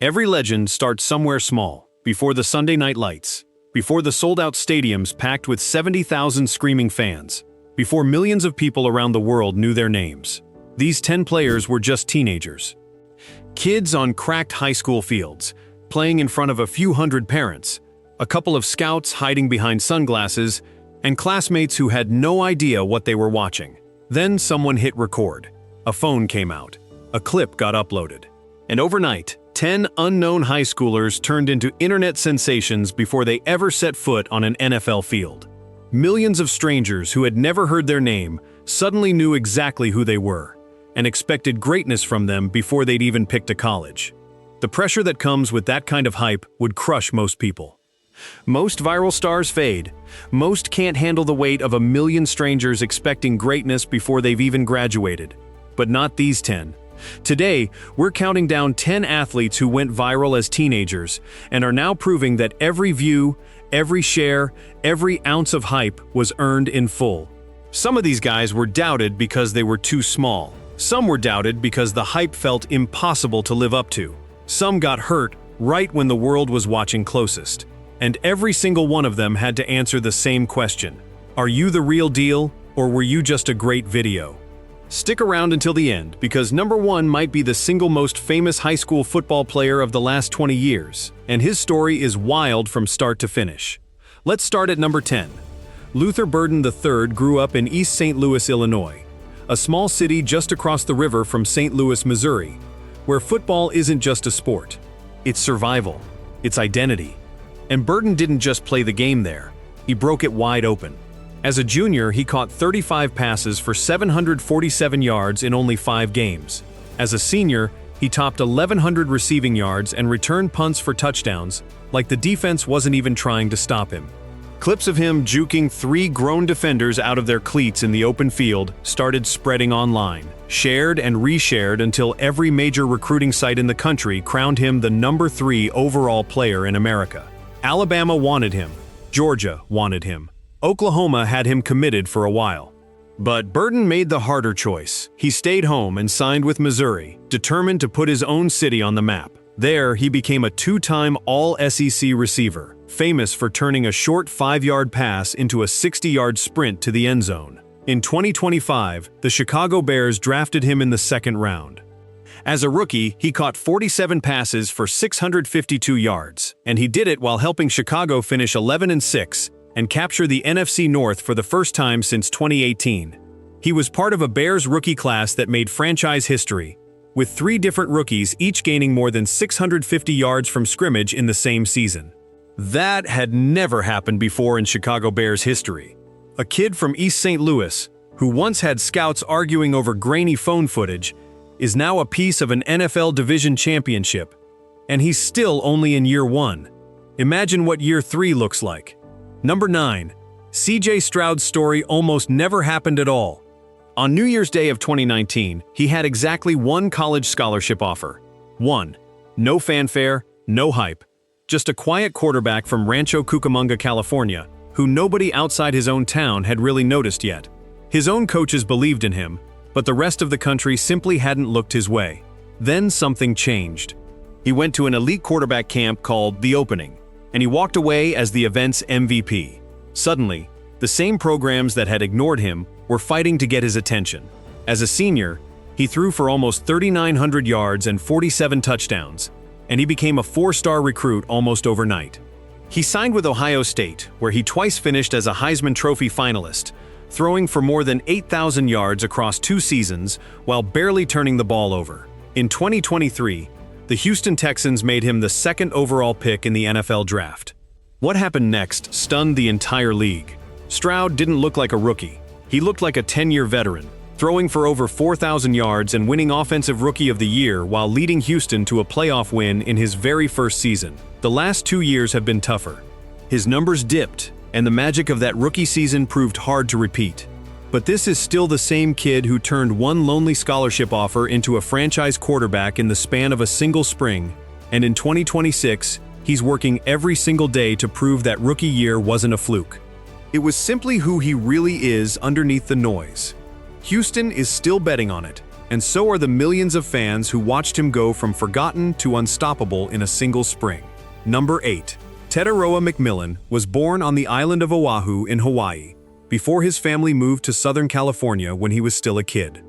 Every legend starts somewhere small, before the Sunday night lights, before the sold-out stadiums packed with 70,000 screaming fans, before millions of people around the world knew their names. These 10 players were just teenagers. Kids on cracked high school fields, playing in front of a few hundred parents, a couple of scouts hiding behind sunglasses, and classmates who had no idea what they were watching. Then someone hit record. A phone came out. A clip got uploaded. And overnight, 10 unknown high schoolers turned into internet sensations before they ever set foot on an NFL field. Millions of strangers who had never heard their name suddenly knew exactly who they were and expected greatness from them before they'd even picked a college. The pressure that comes with that kind of hype would crush most people. Most viral stars fade. Most can't handle the weight of a million strangers expecting greatness before they've even graduated. But not these 10. Today, we're counting down 10 athletes who went viral as teenagers and are now proving that every view, every share, every ounce of hype was earned in full. Some of these guys were doubted because they were too small. Some were doubted because the hype felt impossible to live up to. Some got hurt right when the world was watching closest. And every single one of them had to answer the same question. Are you the real deal, or were you just a great video? Stick around until the end, because number 1 might be the single most famous high school football player of the last 20 years, and his story is wild from start to finish. Let's start at number 10. Luther Burden III grew up in East St. Louis, Illinois, a small city just across the river from St. Louis, Missouri, where football isn't just a sport. It's survival. It's identity. And Burden didn't just play the game there. He broke it wide open. As a junior, he caught 35 passes for 747 yards in only 5 games. As a senior, he topped 1,100 receiving yards and returned punts for touchdowns, like the defense wasn't even trying to stop him. Clips of him juking 3 grown defenders out of their cleats in the open field started spreading online, shared and reshared until every major recruiting site in the country crowned him the number 3 overall player in America. Alabama wanted him. Georgia wanted him. Oklahoma had him committed for a while. But Burden made the harder choice. He stayed home and signed with Missouri, determined to put his own city on the map. There, he became a 2-time All-SEC receiver, famous for turning a short 5-yard pass into a 60-yard sprint to the end zone. In 2025, the Chicago Bears drafted him in the 2nd round. As a rookie, he caught 47 passes for 652 yards, and he did it while helping Chicago finish 11-6 and capture the NFC North for the first time since 2018. He was part of a Bears rookie class that made franchise history, with 3 different rookies each gaining more than 650 yards from scrimmage in the same season. That had never happened before in Chicago Bears history. A kid from East St. Louis, who once had scouts arguing over grainy phone footage, is now a piece of an NFL division championship, and he's still only in year 1. Imagine what year 3 looks like. Number 9. CJ Stroud's story almost never happened at all. On New Year's Day of 2019, he had exactly 1 college scholarship offer. 1. No fanfare, no hype. Just a quiet quarterback from Rancho Cucamonga, California, who nobody outside his own town had really noticed yet. His own coaches believed in him, but the rest of the country simply hadn't looked his way. Then something changed. He went to an elite quarterback camp called The Opening, and he walked away as the event's MVP. Suddenly, the same programs that had ignored him were fighting to get his attention. As a senior, he threw for almost 3,900 yards and 47 touchdowns, and he became a 4-star recruit almost overnight. He signed with Ohio State, where he twice finished as a Heisman Trophy finalist, throwing for more than 8,000 yards across 2 seasons while barely turning the ball over. In 2023, the Houston Texans made him the 2nd overall pick in the NFL draft. What happened next stunned the entire league. Stroud didn't look like a rookie. He looked like a 10-year veteran, throwing for over 4,000 yards and winning Offensive Rookie of the Year while leading Houston to a playoff win in his very first season. The last 2 years have been tougher. His numbers dipped, and the magic of that rookie season proved hard to repeat. But this is still the same kid who turned 1 lonely scholarship offer into a franchise quarterback in the span of a single spring, and in 2026, he's working every single day to prove that rookie year wasn't a fluke. It was simply who he really is underneath the noise. Houston is still betting on it, And so are the millions of fans who watched him go from forgotten to unstoppable in a single spring. Number 8. Tetaroa McMillan was born on the island of Oahu in Hawaii, before his family moved to Southern California when he was still a kid.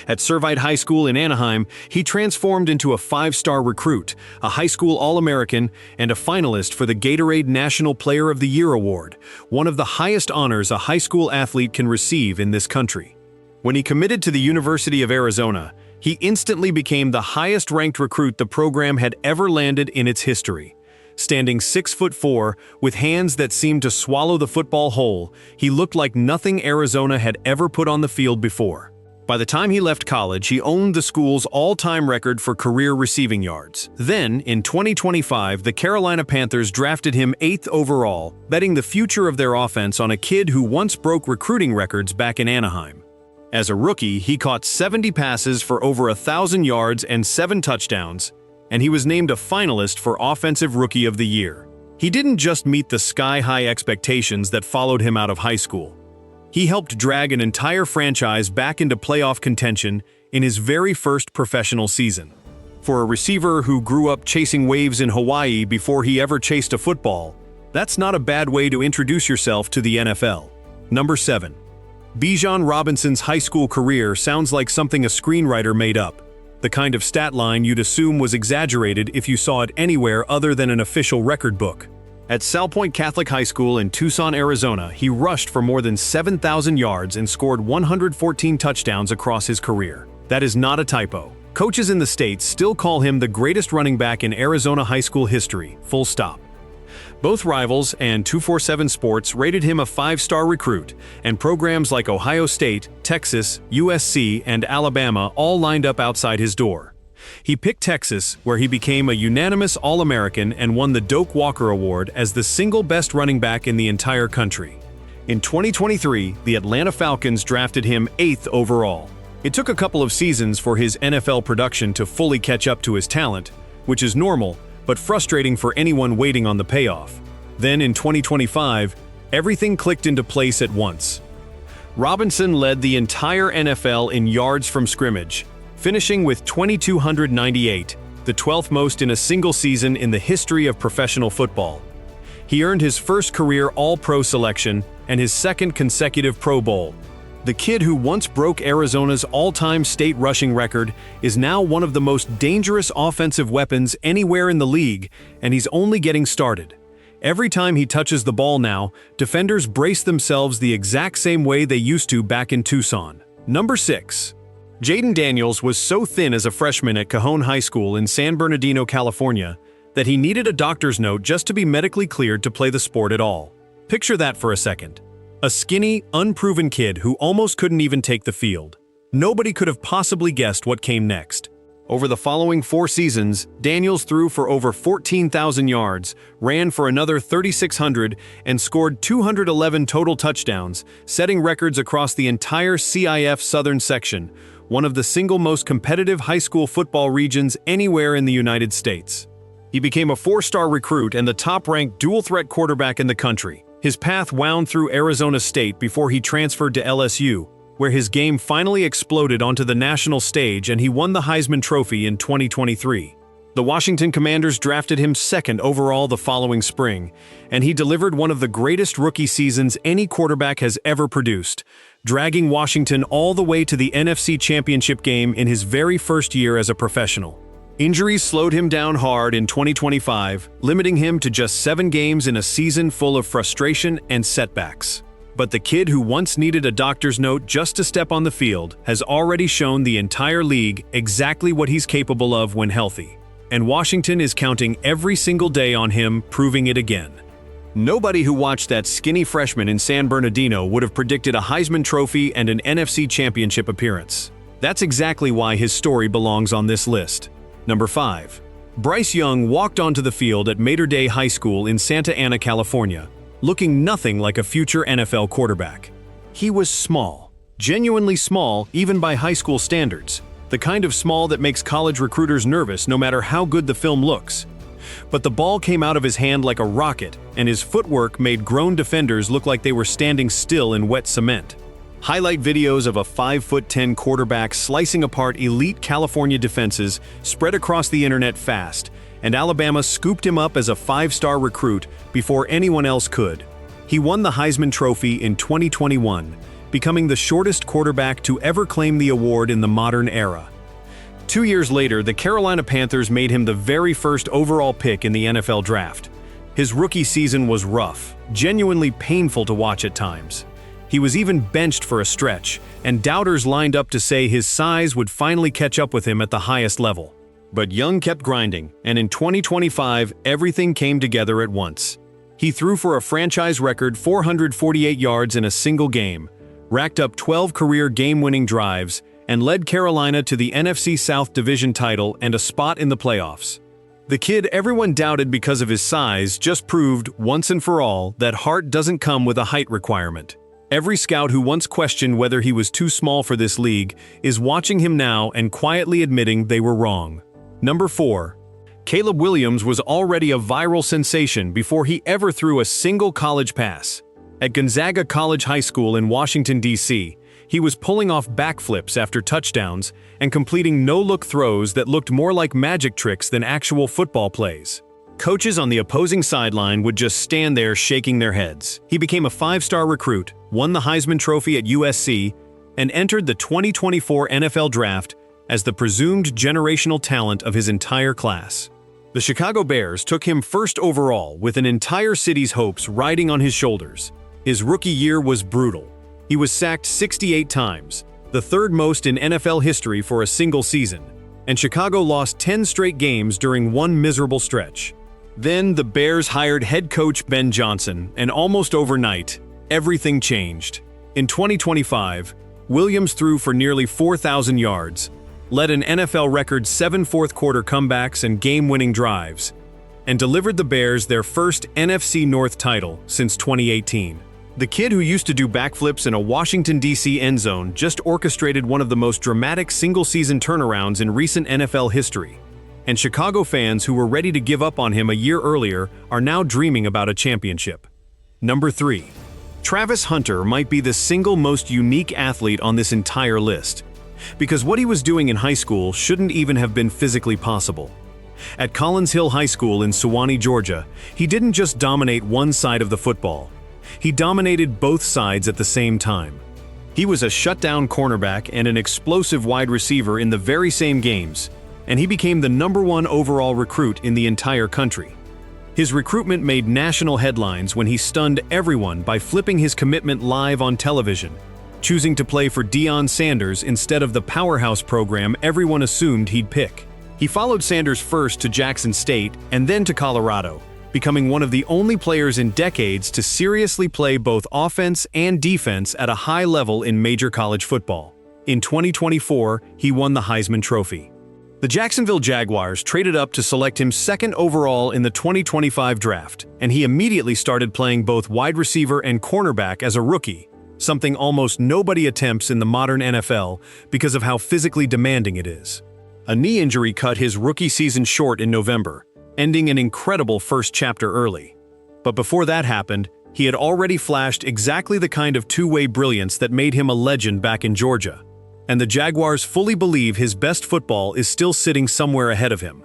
At Servite High School in Anaheim, he transformed into a 5-star recruit, a high school All-American, and a finalist for the Gatorade National Player of the Year award, one of the highest honors a high school athlete can receive in this country. When he committed to the University of Arizona, he instantly became the highest-ranked recruit the program had ever landed in its history. Standing 6'4", with hands that seemed to swallow the football whole, he looked like nothing Arizona had ever put on the field before. By the time he left college, he owned the school's all-time record for career receiving yards. Then, in 2025, the Carolina Panthers drafted him 8th overall, betting the future of their offense on a kid who once broke recruiting records back in Anaheim. As a rookie, he caught 70 passes for over 1,000 yards and 7 touchdowns, and he was named a finalist for Offensive Rookie of the Year. He didn't just meet the sky-high expectations that followed him out of high school. He helped drag an entire franchise back into playoff contention in his very first professional season. For a receiver who grew up chasing waves in Hawaii before he ever chased a football, that's not a bad way to introduce yourself to the NFL. Number 7. Bijan Robinson's high school career sounds like something a screenwriter made up, the kind of stat line you'd assume was exaggerated if you saw it anywhere other than an official record book. At Salpointe Catholic High School in Tucson, Arizona, he rushed for more than 7,000 yards and scored 114 touchdowns across his career. That is not a typo. Coaches in the States still call him the greatest running back in Arizona high school history, full stop. Both Rivals and 247 Sports rated him a 5-star recruit, and programs like Ohio State, Texas, USC, and Alabama all lined up outside his door. He picked Texas, where he became a unanimous All-American and won the Doak Walker Award as the single best running back in the entire country. In 2023, the Atlanta Falcons drafted him 8th overall. It took a couple of seasons for his NFL production to fully catch up to his talent, which is normal, but frustrating for anyone waiting on the payoff. Then in 2025, everything clicked into place at once. Robinson led the entire NFL in yards from scrimmage, finishing with 2,298, the 12th most in a single season in the history of professional football. He earned his first career All-Pro selection and his second consecutive Pro Bowl. The kid who once broke Arizona's all-time state rushing record is now one of the most dangerous offensive weapons anywhere in the league, and he's only getting started. Every time he touches the ball now, defenders brace themselves the exact same way they used to back in Tucson. Number 6. Jayden Daniels was so thin as a freshman at Cajon High School in San Bernardino, California, that he needed a doctor's note just to be medically cleared to play the sport at all. Picture that for a second. A skinny, unproven kid who almost couldn't even take the field. Nobody could have possibly guessed what came next. Over the following 4 seasons, Daniels threw for over 14,000 yards, ran for another 3,600, and scored 211 total touchdowns, setting records across the entire CIF Southern section, one of the single most competitive high school football regions anywhere in the United States. He became a 4-star recruit and the top-ranked dual-threat quarterback in the country. His path wound through Arizona State before he transferred to LSU, where his game finally exploded onto the national stage and he won the Heisman Trophy in 2023. The Washington Commanders drafted him 2nd overall the following spring, and he delivered one of the greatest rookie seasons any quarterback has ever produced, dragging Washington all the way to the NFC Championship game in his very first year as a professional. Injuries slowed him down hard in 2025, limiting him to just 7 games in a season full of frustration and setbacks. But the kid who once needed a doctor's note just to step on the field has already shown the entire league exactly what he's capable of when healthy. And Washington is counting every single day on him proving it again. Nobody who watched that skinny freshman in San Bernardino would have predicted a Heisman Trophy and an NFC Championship appearance. That's exactly why his story belongs on this list. Number 5. Bryce Young walked onto the field at Mater Dei High School in Santa Ana, California, looking nothing like a future NFL quarterback. He was small, genuinely small even by high school standards, the kind of small that makes college recruiters nervous no matter how good the film looks. But the ball came out of his hand like a rocket, and his footwork made grown defenders look like they were standing still in wet cement. Highlight videos of a 5'10" quarterback slicing apart elite California defenses spread across the internet fast, and Alabama scooped him up as a 5-star recruit before anyone else could. He won the Heisman Trophy in 2021, becoming the shortest quarterback to ever claim the award in the modern era. 2 years later, the Carolina Panthers made him the very first overall pick in the NFL Draft. His rookie season was rough, genuinely painful to watch at times. He was even benched for a stretch, and doubters lined up to say his size would finally catch up with him at the highest level. But Young kept grinding, and in 2025, everything came together at once. He threw for a franchise record 448 yards in a single game, racked up 12 career game-winning drives, and led Carolina to the NFC South Division title and a spot in the playoffs. The kid everyone doubted because of his size just proved, once and for all, that heart doesn't come with a height requirement. Every scout who once questioned whether he was too small for this league is watching him now and quietly admitting they were wrong. Number 4. Caleb Williams was already a viral sensation before he ever threw a single college pass. At Gonzaga College High School in Washington, D.C., he was pulling off backflips after touchdowns and completing no-look throws that looked more like magic tricks than actual football plays. Coaches on the opposing sideline would just stand there shaking their heads. He became a 5-star recruit, won the Heisman Trophy at USC, and entered the 2024 NFL Draft as the presumed generational talent of his entire class. The Chicago Bears took him first overall with an entire city's hopes riding on his shoulders. His rookie year was brutal. He was sacked 68 times, the third most in NFL history for a single season, and Chicago lost 10 straight games during one miserable stretch. Then the Bears hired head coach Ben Johnson, and almost overnight, everything changed. In 2025, Williams threw for nearly 4,000 yards, led an NFL record 7 fourth-quarter comebacks and game-winning drives, and delivered the Bears their first NFC North title since 2018. The kid who used to do backflips in a Washington, D.C. end zone just orchestrated one of the most dramatic single-season turnarounds in recent NFL history. And Chicago fans who were ready to give up on him a year earlier are now dreaming about a championship. Number 3. Travis Hunter might be the single most unique athlete on this entire list, because what he was doing in high school shouldn't even have been physically possible. At Collins Hill High School in Suwanee, Georgia, he didn't just dominate one side of the football. He dominated both sides at the same time. He was a shutdown cornerback and an explosive wide receiver in the very same games, and he became the #1 overall recruit in the entire country. His recruitment made national headlines when he stunned everyone by flipping his commitment live on television, choosing to play for Deion Sanders instead of the powerhouse program everyone assumed he'd pick. He followed Sanders first to Jackson State and then to Colorado, becoming one of the only players in decades to seriously play both offense and defense at a high level in major college football. In 2024, he won the Heisman Trophy. The Jacksonville Jaguars traded up to select him second overall in the 2025 draft, and he immediately started playing both wide receiver and cornerback as a rookie, something almost nobody attempts in the modern NFL because of how physically demanding it is. A knee injury cut his rookie season short in November, ending an incredible first chapter early. But before that happened, he had already flashed exactly the kind of two-way brilliance that made him a legend back in Georgia. And the Jaguars fully believe his best football is still sitting somewhere ahead of him.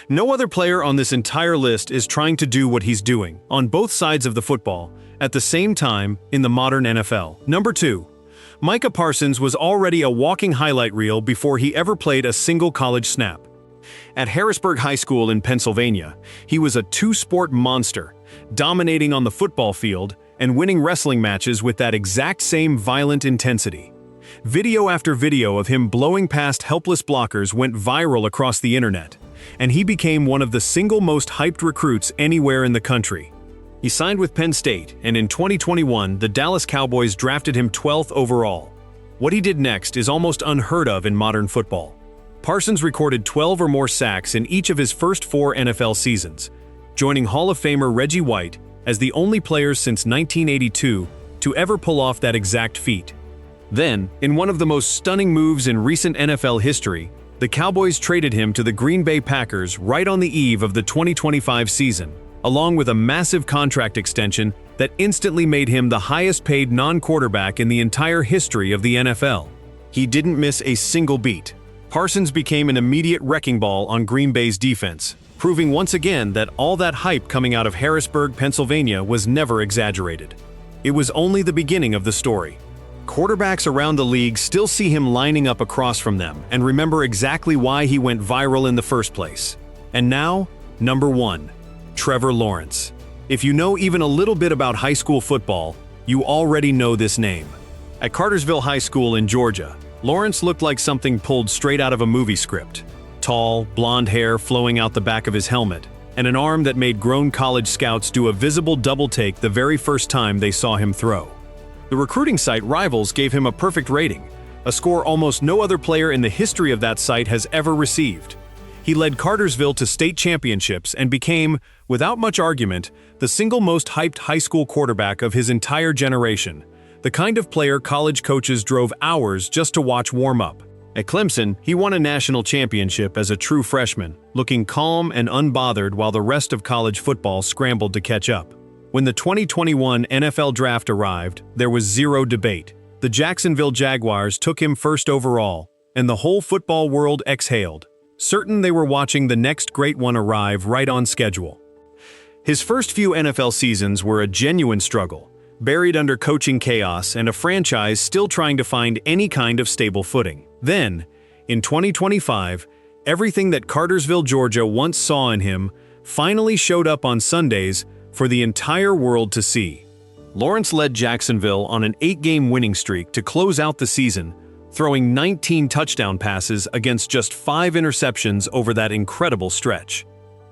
No other player on this entire list is trying to do what he's doing, on both sides of the football, at the same time in the modern NFL. Number 2. Micah Parsons was already a walking highlight reel before he ever played a single college snap. At Harrisburg High School in Pennsylvania, he was a two-sport monster, dominating on the football field and winning wrestling matches with that exact same violent intensity. Video after video of him blowing past helpless blockers went viral across the internet, and he became one of the single most hyped recruits anywhere in the country. He signed with Penn State, and in 2021, the Dallas Cowboys drafted him 12th overall. What he did next is almost unheard of in modern football. Parsons recorded 12 or more sacks in each of his first 4 NFL seasons, joining Hall of Famer Reggie White as the only player since 1982 to ever pull off that exact feat. Then, in one of the most stunning moves in recent NFL history, the Cowboys traded him to the Green Bay Packers right on the eve of the 2025 season. along with a massive contract extension that instantly made him the highest-paid non-quarterback in the entire history of the NFL. He didn't miss a single beat. Parsons became an immediate wrecking ball on Green Bay's defense, proving once again that all that hype coming out of Harrisburg, Pennsylvania was never exaggerated. It was only the beginning of the story. Quarterbacks around the league still see him lining up across from them and remember exactly why he went viral in the first place. And now, number 1, Trevor Lawrence. If you know even a little bit about high school football, you already know this name. At Cartersville High School in Georgia, Lawrence looked like something pulled straight out of a movie script. Tall, blonde hair flowing out the back of his helmet, and an arm that made grown college scouts do a visible double take the very first time they saw him throw. The recruiting site Rivals gave him a perfect rating, a score almost no other player in the history of that site has ever received. He led Cartersville to state championships and became, without much argument, the single most hyped high school quarterback of his entire generation, the kind of player college coaches drove hours just to watch warm up. At Clemson, he won a national championship as a true freshman, looking calm and unbothered while the rest of college football scrambled to catch up. When the 2021 NFL Draft arrived, there was zero debate. The Jacksonville Jaguars took him first overall, and the whole football world exhaled, certain they were watching the next great one arrive right on schedule. His first few NFL seasons were a genuine struggle, buried under coaching chaos and a franchise still trying to find any kind of stable footing. Then, in 2025, everything that Cartersville, Georgia once saw in him finally showed up on Sundays for the entire world to see. Lawrence led Jacksonville on an 8-game winning streak to close out the season, throwing 19 touchdown passes against just 5 interceptions over that incredible stretch.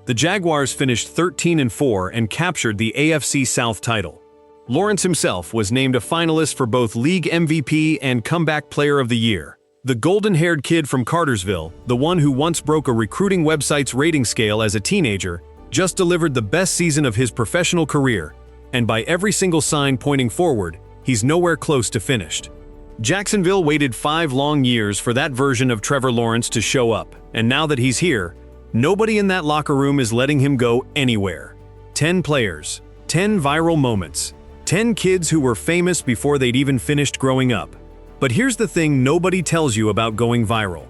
The Jaguars finished 13-4 and captured the AFC South title. Lawrence himself was named a finalist for both League MVP and Comeback Player of the Year. The golden-haired kid from Cartersville, the one who once broke a recruiting website's rating scale as a teenager, just delivered the best season of his professional career, and by every single sign pointing forward, he's nowhere close to finished. Jacksonville waited 5 long years for that version of Trevor Lawrence to show up, and now that he's here, nobody in that locker room is letting him go anywhere. 10 players, 10 viral moments, 10 kids who were famous before they'd even finished growing up. But here's the thing nobody tells you about going viral.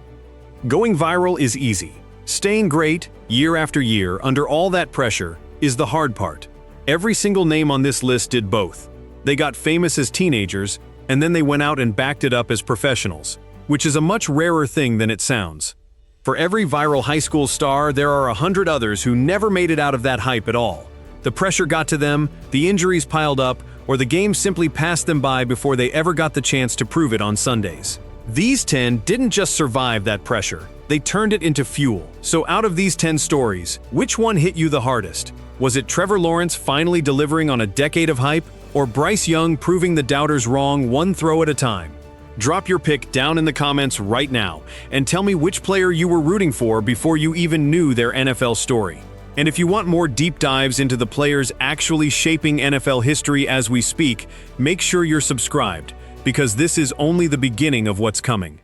Going viral is easy. Staying great, year after year, under all that pressure, is the hard part. Every single name on this list did both. They got famous as teenagers, and then they went out and backed it up as professionals, which is a much rarer thing than it sounds. For every viral high school star, there are 100 others who never made it out of that hype at all. The pressure got to them, the injuries piled up, or the game simply passed them by before they ever got the chance to prove it on Sundays. These 10 didn't just survive that pressure, they turned it into fuel. So out of these 10 stories, which one hit you the hardest? Was it Trevor Lawrence finally delivering on a decade of hype, or Bryce Young proving the doubters wrong one throw at a time? Drop your pick down in the comments right now, and tell me which player you were rooting for before you even knew their NFL story. And if you want more deep dives into the players actually shaping NFL history as we speak, make sure you're subscribed, because this is only the beginning of what's coming.